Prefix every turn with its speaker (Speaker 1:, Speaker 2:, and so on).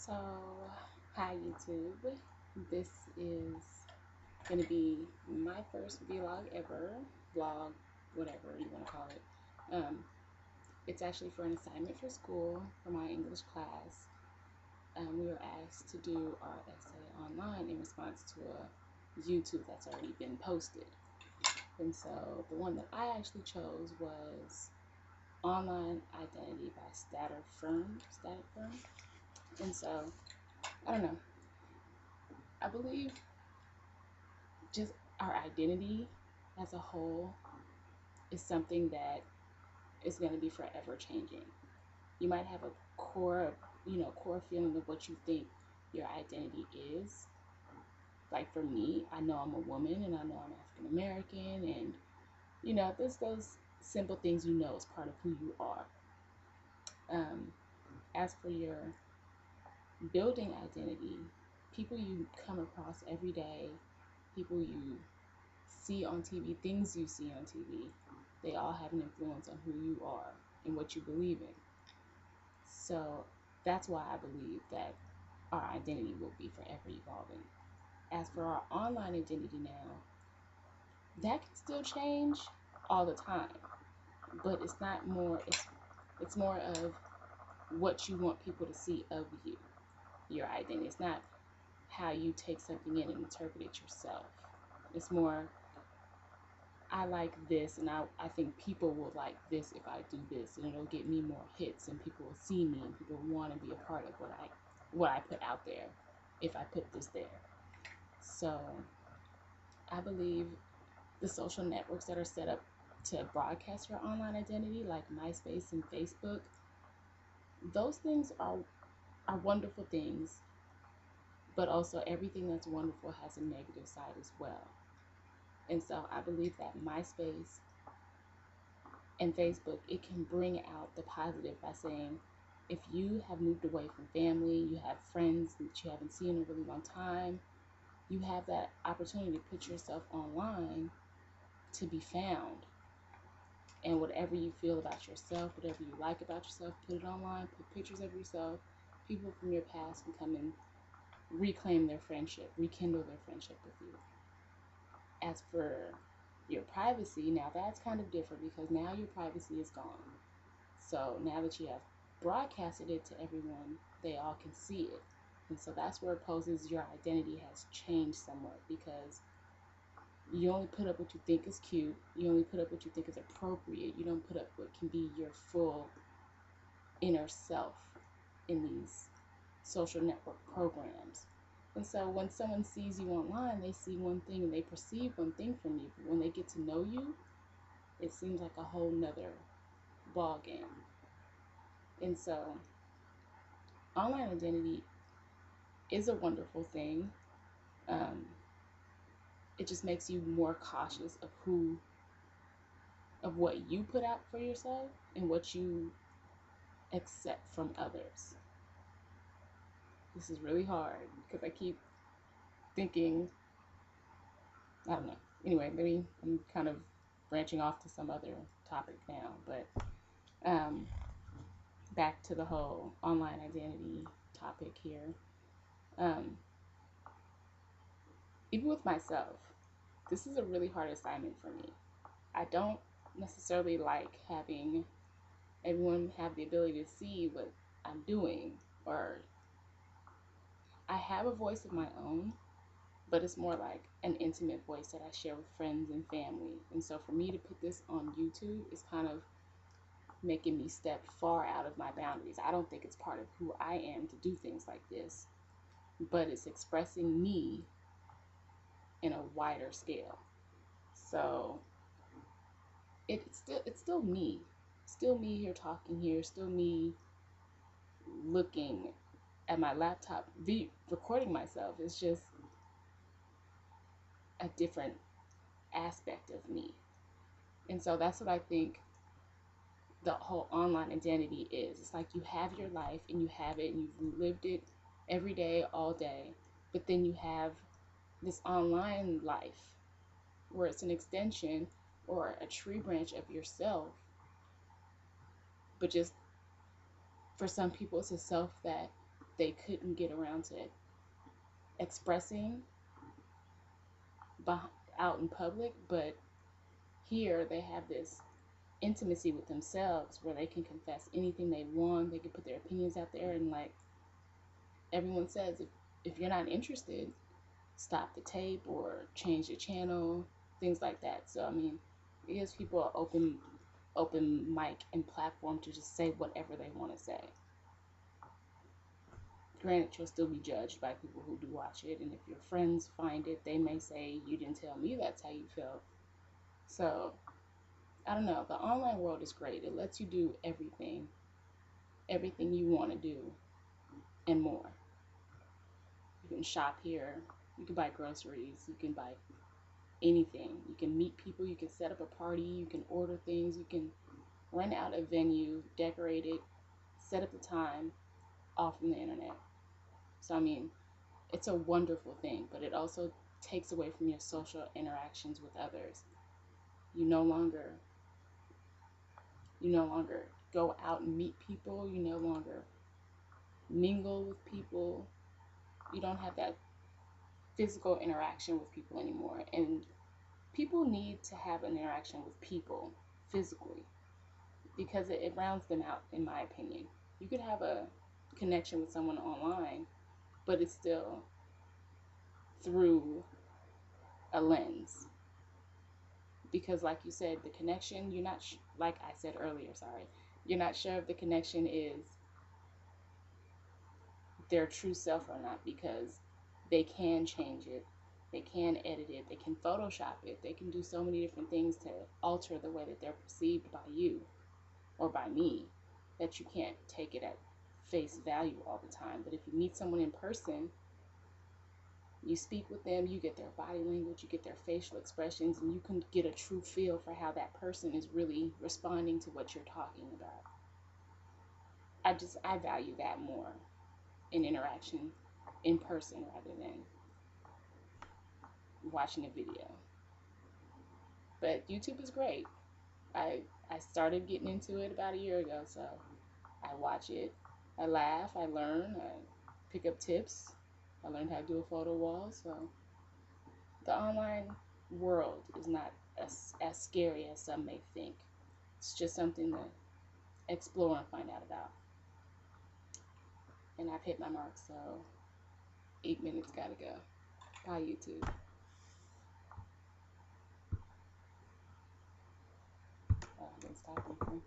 Speaker 1: So, hi YouTube. This is going to be my first vlog ever, vlog, whatever you want to call it. It's actually for an assignment for school for my English class. We were asked to do our essay online in response to a YouTube that's already been posted. And so the one that I actually chose was Online Identity by Static Firm. And so, I don't know. I believe just our identity as a whole is something that is going to be forever changing. You might have a core feeling of what you think your identity is. Like for me, I know I'm a woman and I know I'm African American, and there's those simple things is part of who you are. As for your building identity, people you come across every day, people you see on TV, things you see on TV, they all have an influence on who you are and what you believe in. So that's why I believe that our identity will be forever evolving. As for our online identity now, that can still change all the time, but it's more of what you want people to see of you, your identity. It's not how you take something in and interpret it yourself. It's more, I like this, and I think people will like this if I do this, and it'll get me more hits, and people will see me, and people will want to be a part of what I put out there if I put this there. So I believe the social networks that are set up to broadcast your online identity, like MySpace and Facebook, those things are wonderful things, but also everything that's wonderful has a negative side as well. And so I believe that MySpace and Facebook, it can bring out the positive by saying, if you have moved away from family, you have friends that you haven't seen in a really long time, you have that opportunity to put yourself online to be found. And whatever you feel about yourself, whatever you like about yourself, put it online, put pictures of yourself. People from your past can come and reclaim their friendship, rekindle their friendship with you. As for your privacy, now that's kind of different because now your privacy is gone. So now that you have broadcasted it to everyone, they all can see it. And so that's where it poses your identity has changed somewhat, because you only put up what you think is cute. You only put up what you think is appropriate. You don't put up what can be your full inner self in these social network programs. And so when someone sees you online, they see one thing and they perceive one thing from you. But when they get to know you, it seems like a whole nother ball game. And so online identity is a wonderful thing. It just makes you more cautious of what you put out for yourself and what you accept from others. This is really hard because I keep thinking, I don't know. Anyway, maybe I'm kind of branching off to some other topic now, but back to the whole online identity topic here. Even with myself, this is a really hard assignment for me. I don't necessarily like having everyone have the ability to see what I'm doing, or I have a voice of my own, but it's more like an intimate voice that I share with friends and family. And so for me to put this on YouTube is kind of making me step far out of my boundaries. I don't think it's part of who I am to do things like this, but it's expressing me in a wider scale. So it's still me. Still me here talking here, still me looking at my laptop, recording myself. It's just a different aspect of me. And so that's what I think the whole online identity is. It's like you have your life and you have it and you've lived it every day, all day, but then you have this online life where it's an extension or a tree branch of yourself, but just for some people it's a self that they couldn't get around to expressing out in public, but here they have this intimacy with themselves where they can confess anything they want. They can put their opinions out there, and like everyone says, if you're not interested, stop the tape or change the channel, things like that. So I mean, it gives people an open mic and platform to just say whatever they want to say. Granted, you'll still be judged by people who do watch it, and if your friends find it, they may say, you didn't tell me that's how you felt. So I don't know, the online world is great. It lets you do everything you want to do and more. You can shop here, you can buy groceries, you can buy anything. You can meet people, you can set up a party, you can order things, you can rent out a venue, decorate it, set up the time, all from the internet. So I mean, it's a wonderful thing, but it also takes away from your social interactions with others. You no longer go out and meet people, you no longer mingle with people. You don't have that physical interaction with people anymore. And people need to have an interaction with people physically because it rounds them out, in my opinion. You could have a connection with someone online, but it's still through a lens. Because like you said, the connection, you're not, like I said earlier, you're not sure if the connection is their true self or not, because they can change it, they can edit it, they can Photoshop it, they can do so many different things to alter the way that they're perceived by you or by me, that you can't take it at face value all the time. But if you meet someone in person, you speak with them, you get their body language, you get their facial expressions, and you can get a true feel for how that person is really responding to what you're talking about. I value that more in interaction in person rather than watching a video. But YouTube is great. I started getting into it about a year ago, so I watch it, I laugh, I learn, I pick up tips. I learned how to do a photo wall, so the online world is not as scary as some may think. It's just something to explore and find out about. And I've hit my mark, so 8 minutes gotta go. Bye, YouTube. I've been stopping.